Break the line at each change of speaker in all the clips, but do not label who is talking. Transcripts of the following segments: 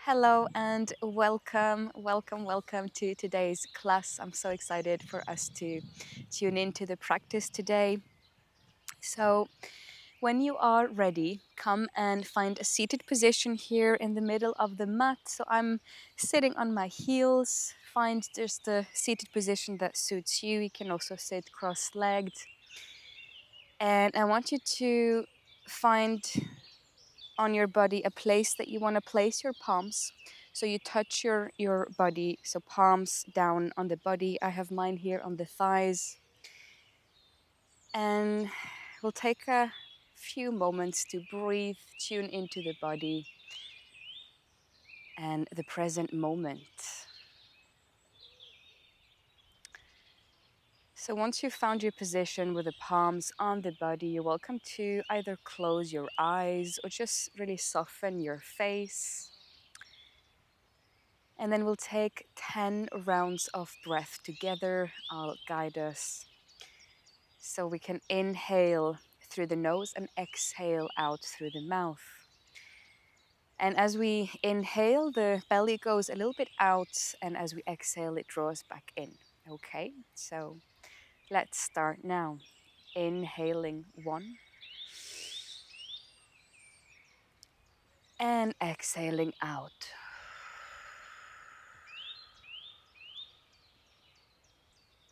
Hello and welcome to today's class. I'm so excited for us to tune into the practice today. So, when you are ready, come and find a seated position here in the middle of the mat. So, I'm sitting on my heels. Find just the seated position that suits you. You can also sit cross legged. And I want you to find on your body a place that you want to place your palms. So you touch your body, so palms down on the body. I have mine here on the thighs. And we'll take a few moments to breathe, tune into the body and the present moment. So once you've found your position with the palms on the body, you're welcome to either close your eyes or just really soften your face. And then we'll take 10 rounds of breath together. I'll guide us so we can inhale through the nose and exhale out through the mouth. And as we inhale, the belly goes a little bit out, and as we exhale, it draws back in. Okay, so let's start now. Inhaling 1 and exhaling out.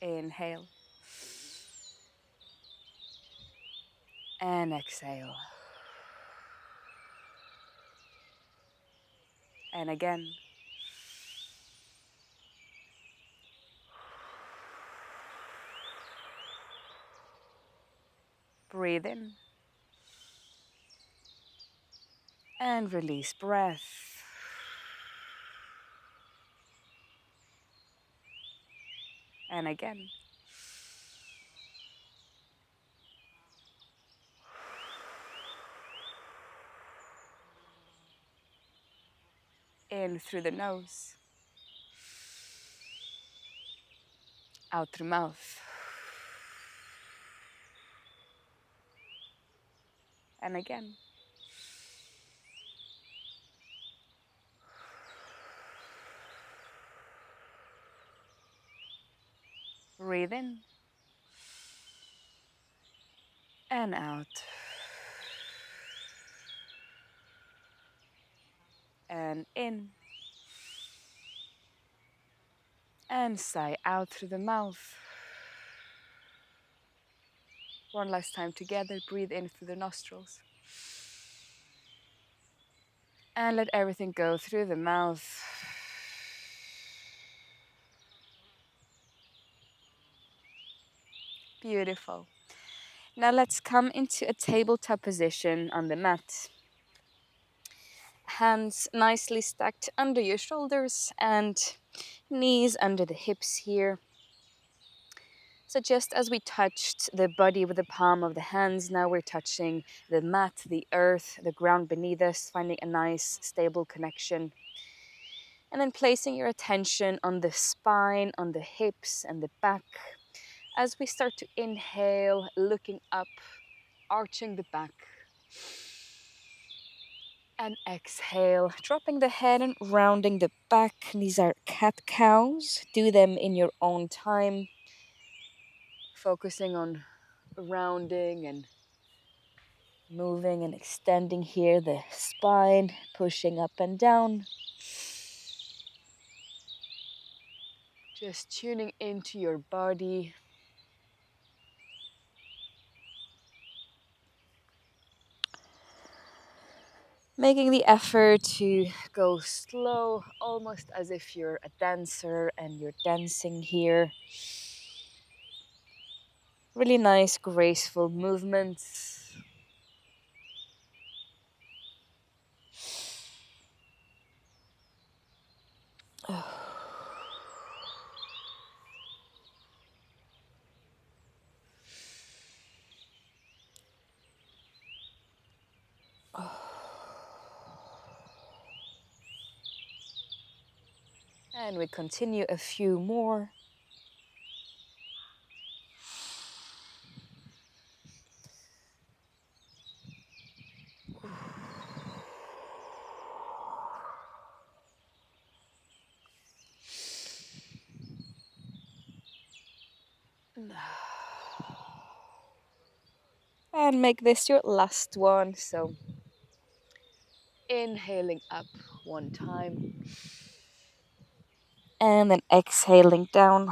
Inhale and exhale. And again. Breathe in and release breath. And again. In through the nose, out through mouth. And again. Breathe in and out. And in. And sigh out through the mouth. One last time together. Breathe in through the nostrils. And let everything go through the mouth. Beautiful. Now let's come into a tabletop position on the mat. Hands nicely stacked under your shoulders and knees under the hips here. So just as we touched the body with the palm of the hands, now we're touching the mat, the earth, the ground beneath us, finding a nice stable connection. And then placing your attention on the spine, on the hips and the back. As we start to inhale, looking up, arching the back. And exhale, dropping the head and rounding the back. These are cat-cows. Do them in your own time. Focusing on rounding and moving and extending here the spine, pushing up and down. Just tuning into your body. Making the effort to go slow, almost as if you're a dancer and you're dancing here. Really nice, graceful movements. And we continue a few more. And make this your last one. So inhaling up one time. And then exhaling down.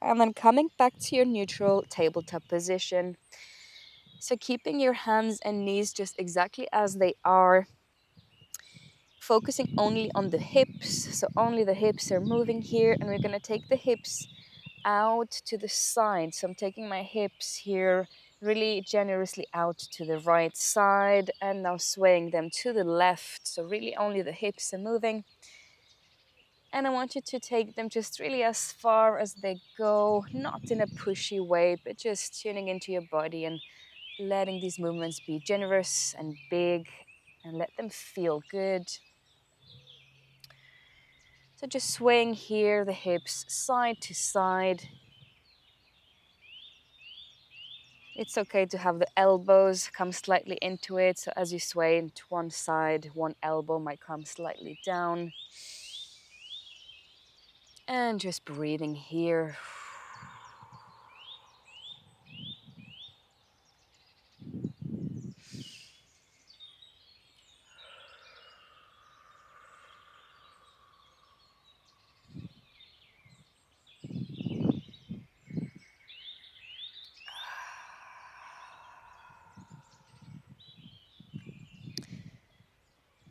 And then coming back to your neutral tabletop position. So keeping your hands and knees just exactly as they are. Focusing only on the hips. So only the hips are moving here. And we're going to take the hips out to the side. So I'm taking my hips here really generously out to the right side and now swaying them to the left. So really only the hips are moving. And I want you to take them just really as far as they go, not in a pushy way, but just tuning into your body and letting these movements be generous and big and let them feel good. So just swaying here, the hips side to side. It's okay to have the elbows come slightly into it. So as you sway into one side, one elbow might come slightly down. And just breathing here.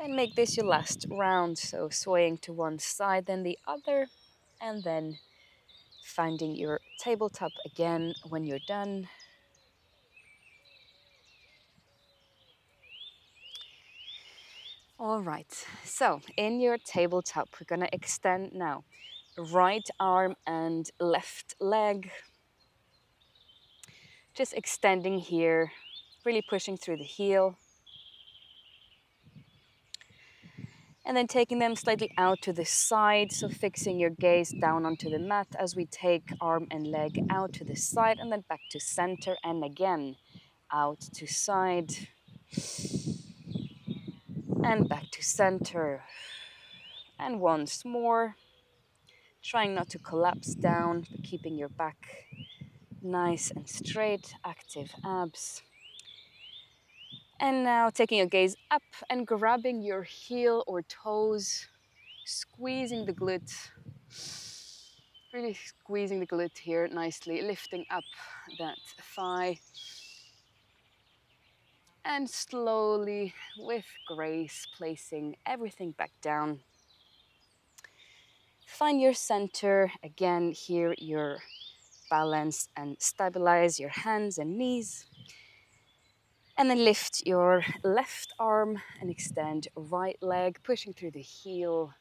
And make this your last round. So swaying to one side, then the other, and then finding your tabletop again when you're done. All right, so in your tabletop, we're gonna extend now. Right arm and left leg. Just extending here, really pushing through the heel. And then taking them slightly out to the side, so fixing your gaze down onto the mat as we take arm and leg out to the side and then back to center and again out to side and back to center. And once more, trying not to collapse down, but keeping your back nice and straight, active abs. And now taking your gaze up and grabbing your heel or toes, squeezing the glute. Really squeezing the glute here nicely, lifting up that thigh. And slowly, with grace, placing everything back down. Find your center. Again, here your balance and stabilize your hands and knees. And then lift your left arm and extend right leg, pushing through the heel.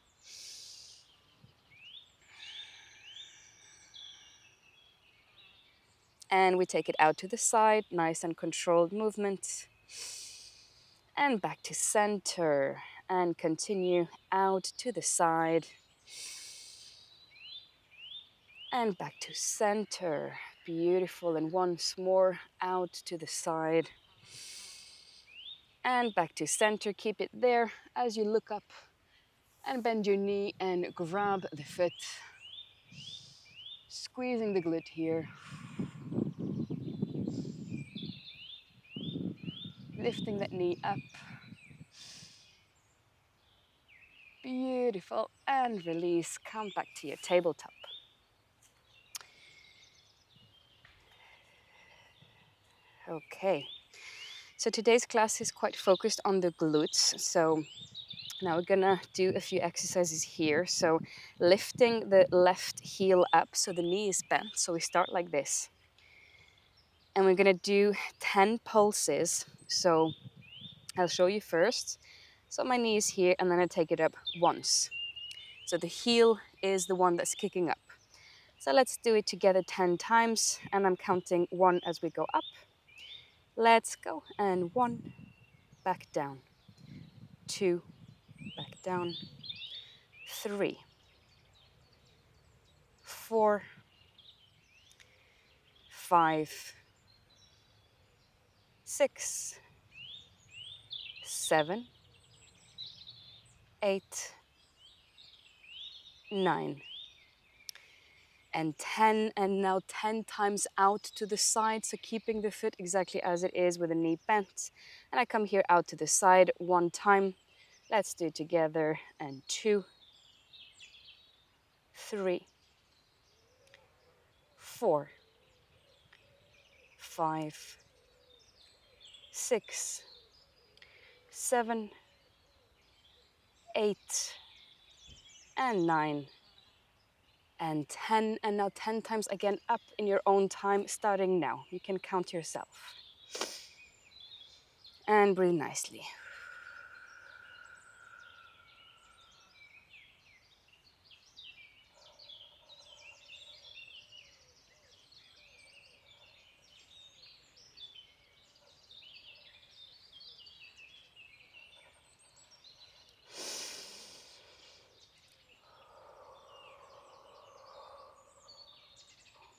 And we take it out to the side, nice and controlled movement. And back to center. And continue out to the side. And back to center. Beautiful. And once more out to the side. And back to center. Keep it there as you look up and bend your knee and grab the foot. Squeezing the glute here. Lifting that knee up. Beautiful. And release. Come back to your tabletop. Okay. So today's class is quite focused on the glutes. So now we're gonna do a few exercises here. So lifting the left heel up so the knee is bent. So we start like this. And we're gonna do 10 pulses. So I'll show you first. So my knee is here and then I take it up once. So the heel is the one that's kicking up. So let's do it together 10 times and I'm counting 1 as we go up. Let's go. And 1, back down. 2, back down. 3, 4, 5, 6, 7, 8, 9, and 10, and now 10 times out to the side, so keeping the foot exactly as it is with the knee bent. And I come here out to the side 1 time. Let's do it together, and 2, 3, 4, 5, 6, 7, 8, and 9, and 10, and now 10 times again up in your own time, starting now. You can count yourself. And breathe nicely.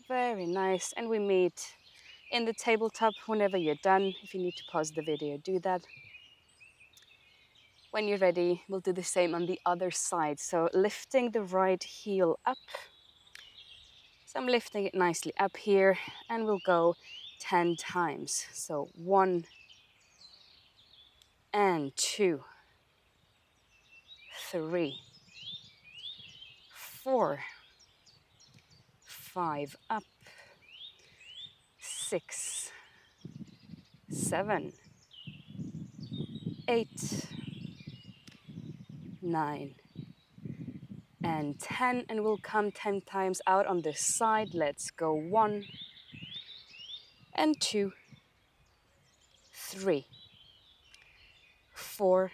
Very nice. And we meet in the tabletop whenever you're done. If you need to pause the video, do that. When you're ready, we'll do the same on the other side. So lifting the right heel up. So I'm lifting it nicely up here, and we'll go 10 times. So 1 and 2, 3, 4, 5, up, 6, 7, 8, 9, and 10, and we'll come 10 times out on this side. Let's go 1 and 2, 3, 4,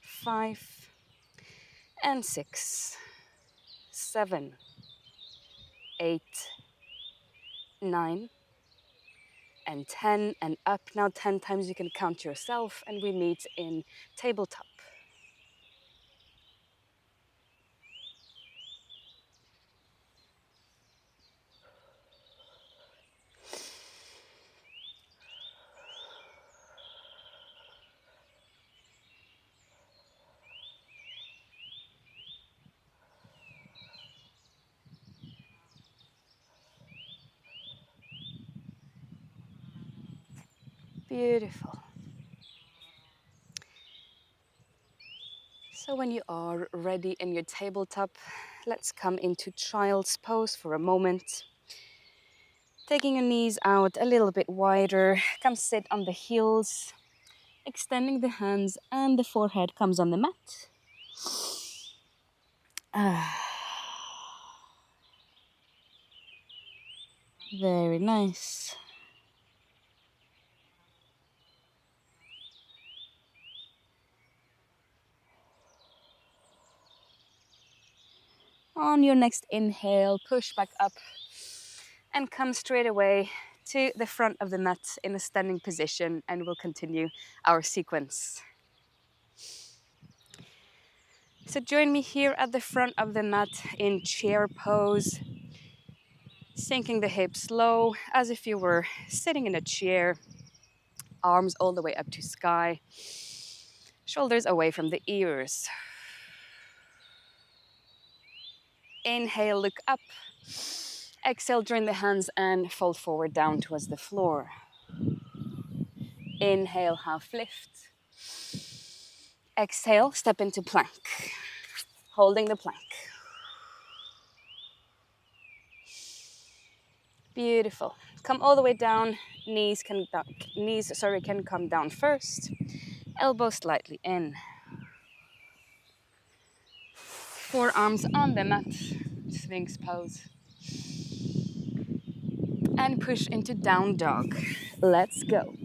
5, and 6, 7, 8, 9, and 10, and up. Now 10 times you can count yourself, and we meet in tabletop. Beautiful. So when you are ready in your tabletop, let's come into child's pose for a moment. Taking your knees out a little bit wider, come sit on the heels, extending the hands, and the forehead comes on the mat. Very nice. On your next inhale, push back up and come straight away to the front of the mat in a standing position, and we'll continue our sequence. So join me here at the front of the mat in chair pose, sinking the hips low as if you were sitting in a chair, arms all the way up to sky, shoulders away from the ears. Inhale, look up. Exhale, join the hands and fold forward down towards the floor. Inhale, half lift. Exhale, step into plank, holding the plank. Beautiful. Come all the way down. Knees can come down first. Elbows slightly in. Forearms on the mat, Sphinx pose. And push into down dog. Let's go.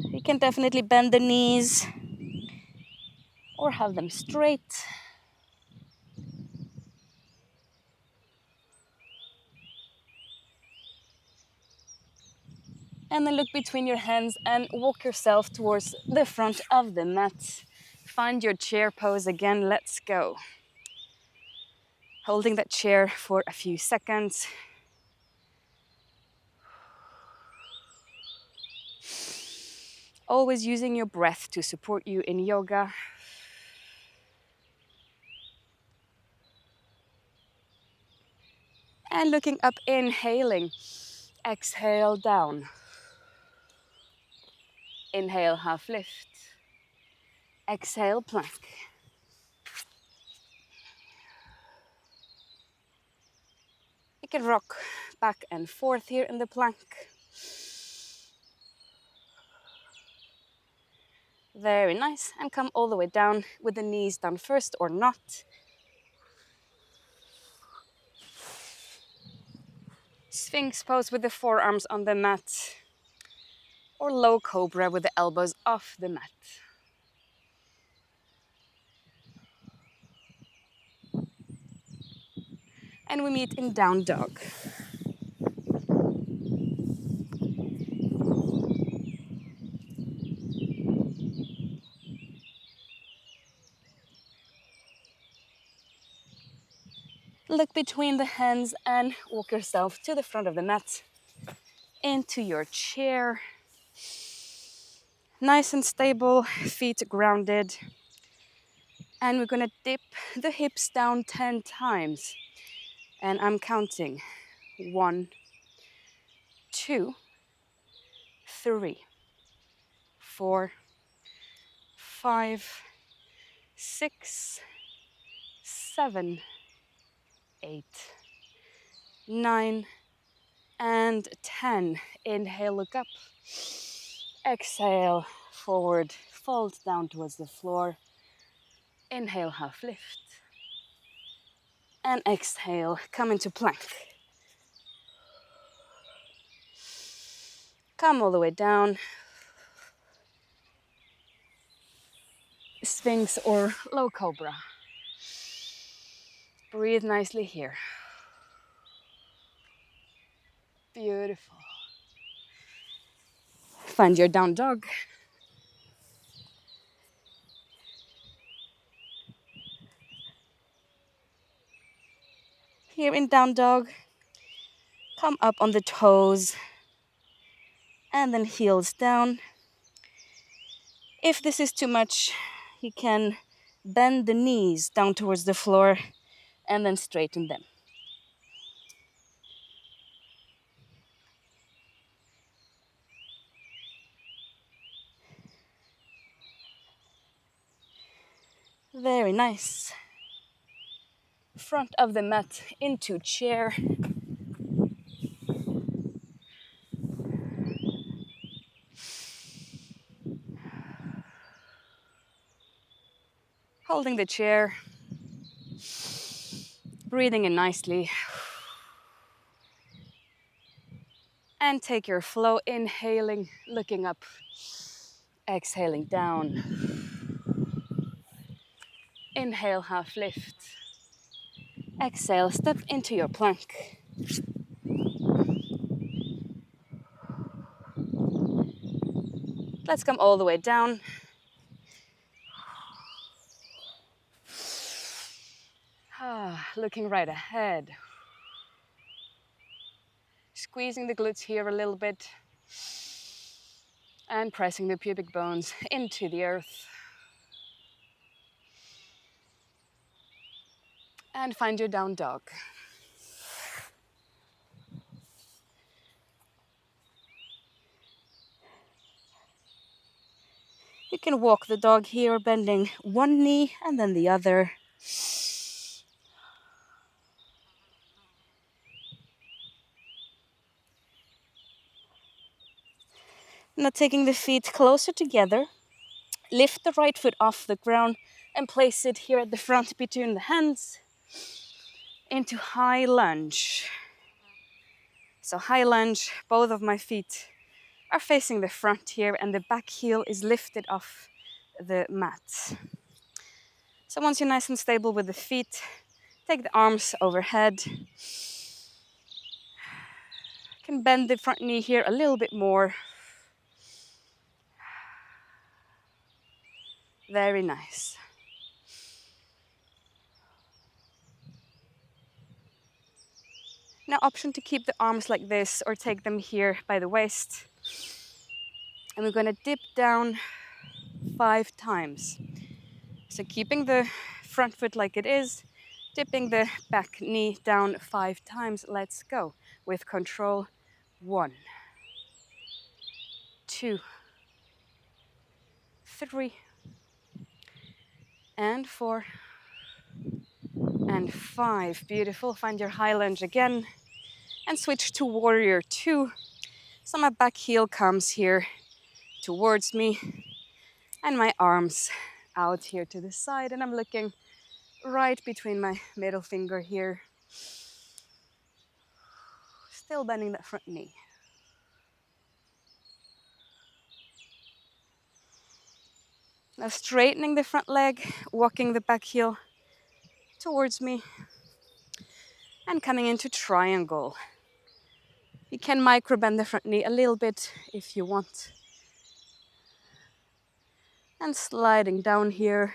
You can definitely bend the knees or have them straight. And then look between your hands and walk yourself towards the front of the mat. Find your chair pose again. Let's go. Holding that chair for a few seconds. Always using your breath to support you in yoga. And looking up, inhaling. Exhale down. Inhale, half lift. Exhale, plank. You can rock back and forth here in the plank. Very nice. And come all the way down with the knees down first or not. Sphinx pose with the forearms on the mat. Or low cobra with the elbows off the mat. And we meet in down dog. Look between the hands and walk yourself to the front of the mat. Into your chair. Nice and stable, feet grounded. And we're gonna dip the hips down 10 times. And I'm counting 1, 2, 3, 4, 5, 6, 7, 8, 9, and 10. Inhale, look up. Exhale, forward, fold down towards the floor. Inhale, half lift. And exhale, come into plank. Come all the way down. Sphinx or low cobra. Breathe nicely here. Beautiful. Find your down dog. Here in down dog, come up on the toes and then heels down. If this is too much, you can bend the knees down towards the floor and then straighten them. Very nice. Front of the mat into chair. Holding the chair. Breathing in nicely. And take your flow, inhaling, looking up. Exhaling down. Inhale, half lift. Exhale, step into your plank. Let's come all the way down. Looking right ahead. Squeezing the glutes here a little bit. And pressing the pubic bones into the earth. And find your down dog. You can walk the dog here, bending one knee and then the other. Now taking the feet closer together, lift the right foot off the ground and place it here at the front between the hands into high lunge. So high lunge, both of my feet are facing the front here and the back heel is lifted off the mat. So once you're nice and stable with the feet, take the arms overhead. You can bend the front knee here a little bit more. Very nice. Now option to keep the arms like this or take them here by the waist. And we're gonna dip down 5 times. So keeping the front foot like it is, dipping the back knee down 5 times. Let's go with control. 1, 2, 3, and 4, and 5. Beautiful. Find your high lunge again and switch to warrior 2. So my back heel comes here towards me and my arms out here to the side, and I'm looking right between my middle finger here. Still bending that front knee. Now straightening the front leg, walking the back heel towards me, and coming into triangle. You can micro bend the front knee a little bit if you want. And sliding down here,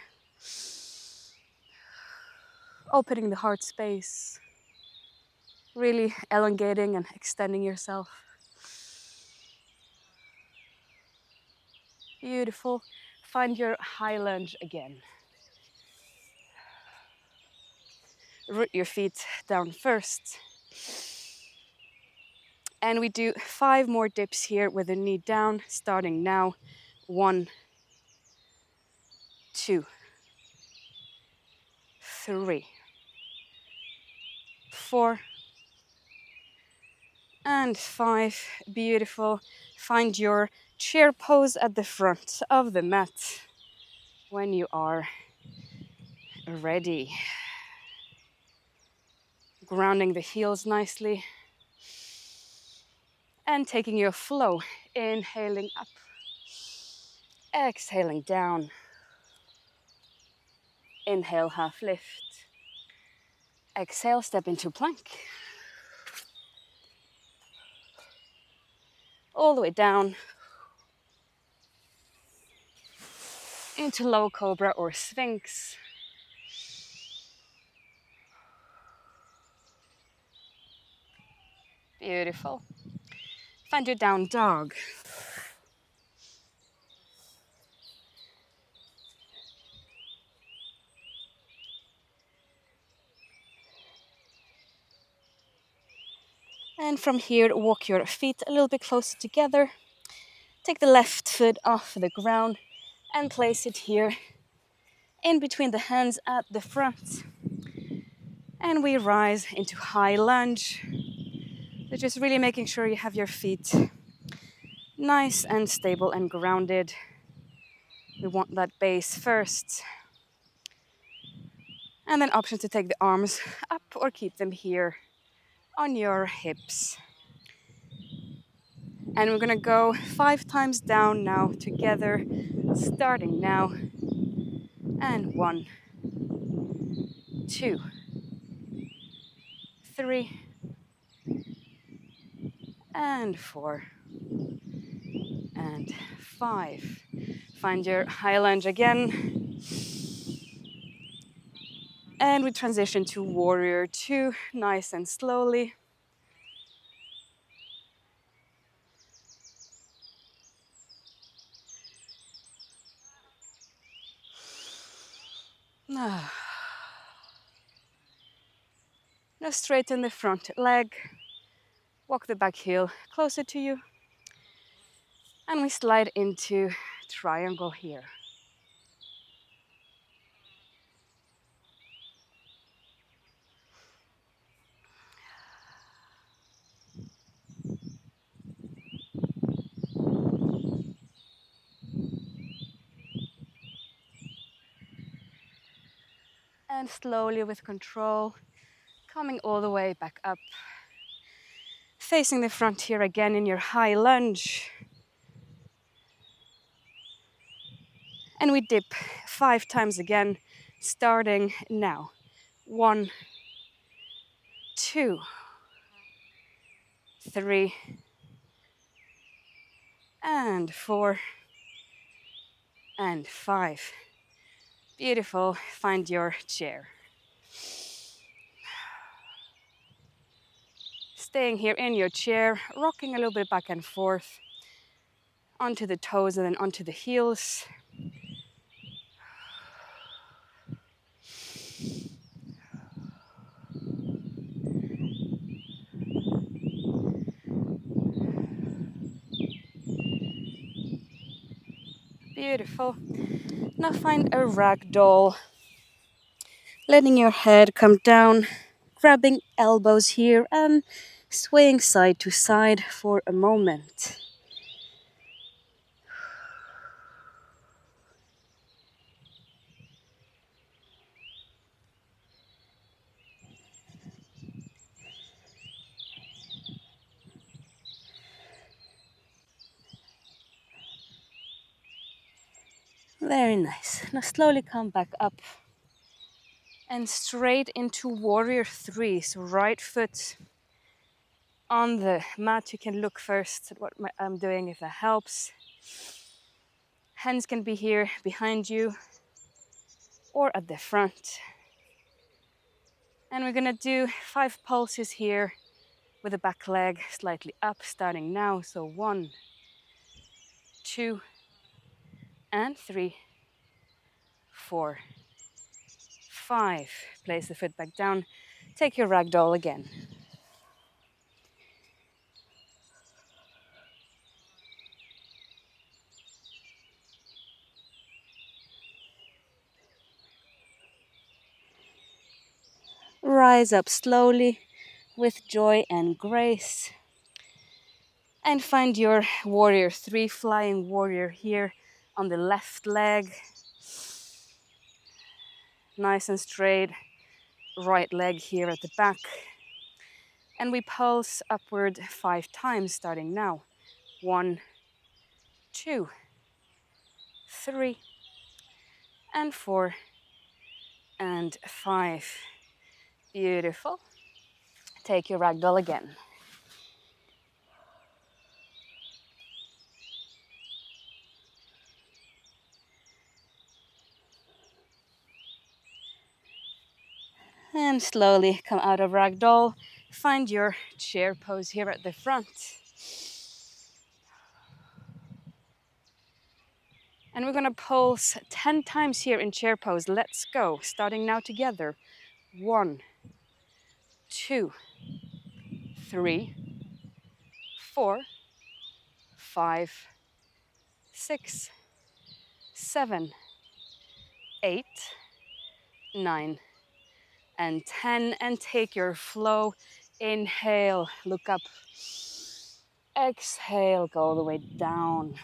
opening the heart space, really elongating and extending yourself. Beautiful. Find your high lunge again. Root your feet down first. And we do 5 more dips here with the knee down, starting now. 1, 2, 3, 4, and 5. Beautiful. Find your chair pose at the front of the mat when you are ready. Grounding the heels nicely and taking your flow. Inhaling up, exhaling down. Inhale, half lift. Exhale, step into plank. All the way down into low cobra or sphinx. Beautiful. Find your down dog. And from here, walk your feet a little bit closer together. Take the left foot off the ground and place it here in between the hands at the front. And we rise into high lunge. So just really making sure you have your feet nice and stable and grounded. We want that base first. And then option to take the arms up or keep them here on your hips. And we're gonna go 5 times down now together, starting now. And 1, 2, 3, and 4, and 5. Find your high lunge again. And we transition to warrior 2, nice and slowly. Now straighten the front leg. Walk the back heel closer to you. And we slide into triangle here. And slowly with control, coming all the way back up. Facing the front here again in your high lunge. And we dip 5 times again, starting now. 1, 2, 3, and 4, and 5. Beautiful. Find your chair. Staying here in your chair, rocking a little bit back and forth. onto the toes and then onto the heels. Beautiful. Now find a ragdoll, letting your head come down, grabbing elbows here and swaying side to side for a moment. Very nice. Now slowly come back up and straight into warrior three. So right foot on the mat. You can look first at what I'm doing if that helps. Hands can be here behind you or at the front. And we're gonna do 5 pulses here with the back leg slightly up, starting now. So 1, 2, and 3, 4, 5. Place the foot back down. Take your ragdoll again. Rise up slowly with joy and grace. And find your warrior three, flying warrior here on the left leg. Nice and straight. Right leg here at the back. And we pulse upward 5 times, starting now. 1, 2, 3, and 4, and 5. Beautiful. Take your ragdoll again. And slowly come out of ragdoll. Find your chair pose here at the front. And we're gonna pulse 10 times here in chair pose. Let's go. Starting now together. 1, 2, 3, 4, 5, 6, 7, 8, 9, and 10. And take your flow. Inhale, look up. Exhale, go all the way down.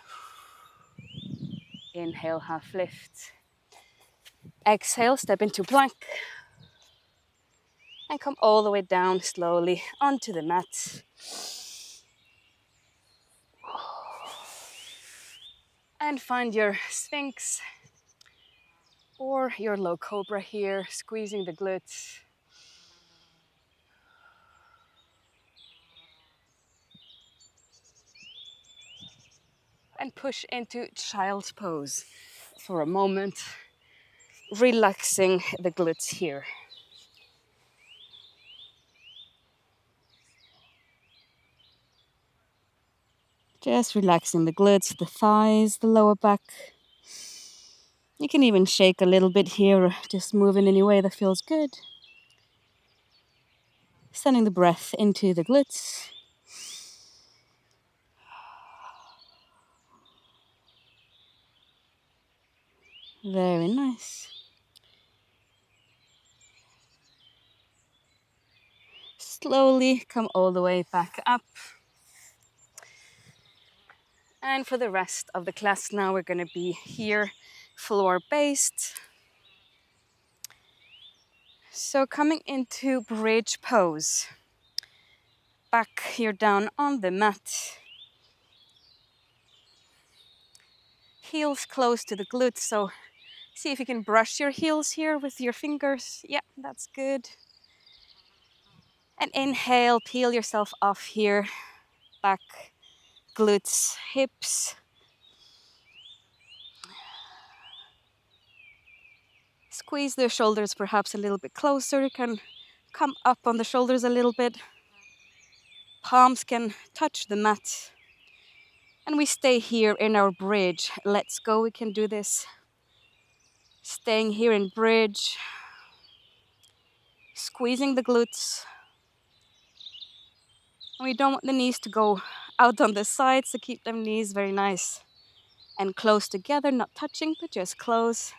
Inhale, half lift. Exhale, step into plank. And come all the way down slowly onto the mat. And find your sphinx or your low cobra here, squeezing the glutes. And push into child's pose for a moment, relaxing the glutes here. Just relaxing the glutes, the thighs, the lower back. You can even shake a little bit here, or just move in any way that feels good. Sending the breath into the glutes. Very nice. Slowly come all the way back up. And for the rest of the class now, we're going to be here floor-based. So coming into bridge pose. Back here down on the mat. Heels close to the glutes, so see if you can brush your heels here with your fingers. Yeah, that's good. And inhale, peel yourself off here. Back, glutes, hips. Squeeze the shoulders perhaps a little bit closer. You can come up on the shoulders a little bit. Palms can touch the mat. And we stay here in our bridge. Let's go, we can do this. Staying here in bridge, squeezing the glutes. We don't want the knees to go out on the sides, so keep them knees very nice and close together, not touching, but just close.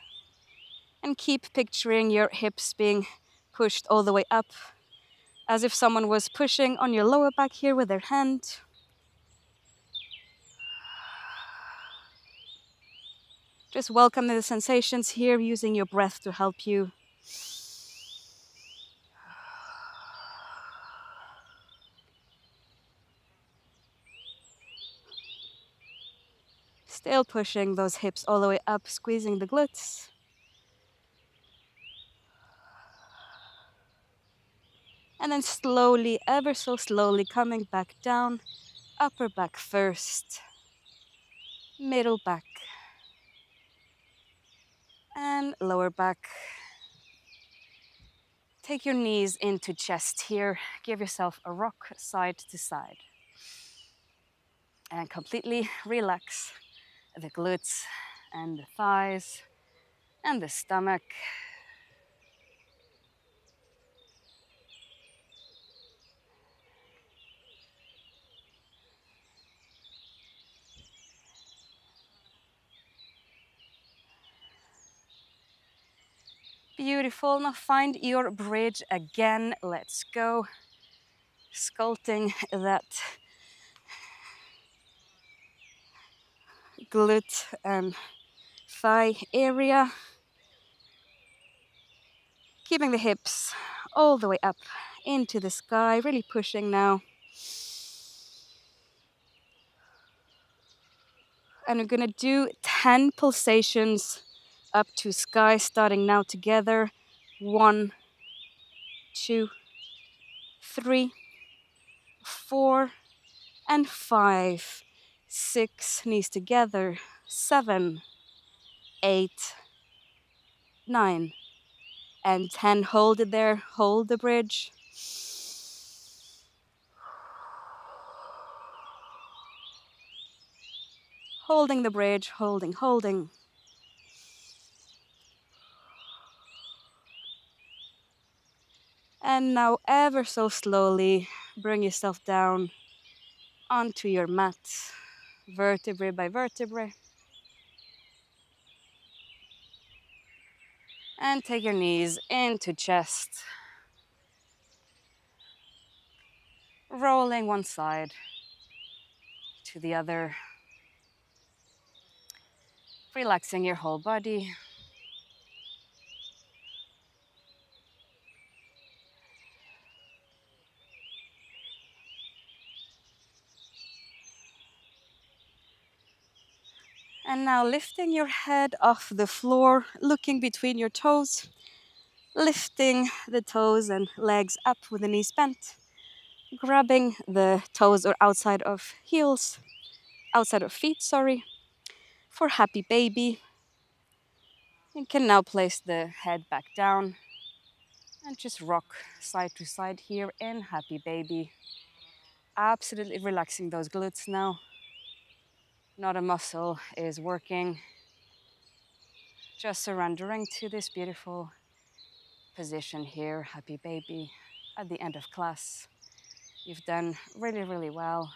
And keep picturing your hips being pushed all the way up, as if someone was pushing on your lower back here with their hand. Just welcome the sensations here, using your breath to help you. Still pushing those hips all the way up, squeezing the glutes. And then slowly, ever so slowly, coming back down. Upper back first, middle back, and lower back. Take your knees into chest here. Give yourself a rock side to side. And completely relax the glutes and the thighs and the stomach. Beautiful. Now find your bridge again. Let's go. Sculpting that glute and thigh area. Keeping the hips all the way up into the sky, really pushing now. And we're gonna do 10 pulsations up to sky, starting now together. 1, 2, 3, 4, and 5, 6, knees together, 7, 8, 9, and 10. Hold it there, hold the bridge. Holding the bridge, holding. And now ever so slowly, bring yourself down onto your mat, vertebrae by vertebrae. And take your knees into chest. Rolling one side to the other. Relaxing your whole body. And now lifting your head off the floor, looking between your toes, lifting the toes and legs up with the knees bent, grabbing the toes or outside of feet, for happy baby. You can now place the head back down and just rock side to side here in happy baby. Absolutely relaxing those glutes now. Not a muscle is working. Just surrendering to this beautiful position here, happy baby, at the end of class. You've done really, really well.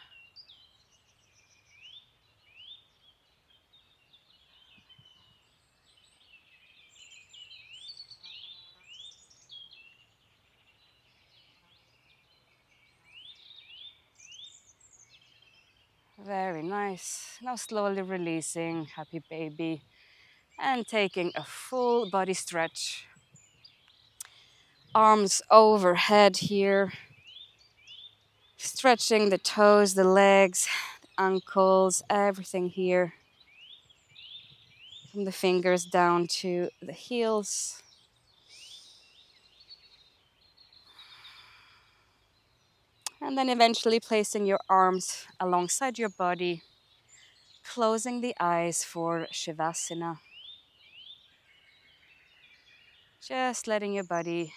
Very nice. Now slowly releasing, happy baby, and taking a full body stretch. Arms overhead here. Stretching the toes, the legs, the ankles, everything here. From the fingers down to the heels. And then eventually placing your arms alongside your body, closing the eyes for Shavasana. Just letting your body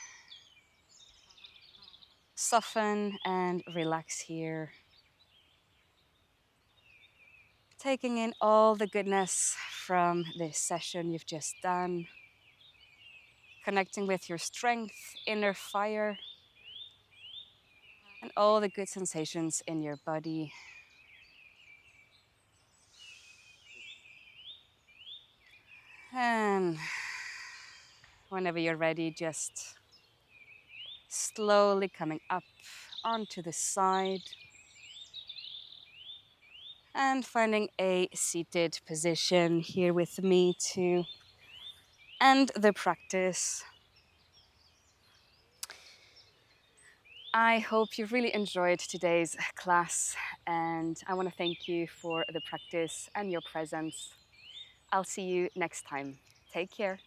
soften and relax here. Taking in all the goodness from this session you've just done, connecting with your strength, inner fire, and all the good sensations in your body. And whenever you're ready, just slowly coming up onto the side and finding a seated position here with me to end the practice. I hope you really enjoyed today's class, and I want to thank you for the practice and your presence. I'll see you next time. Take care.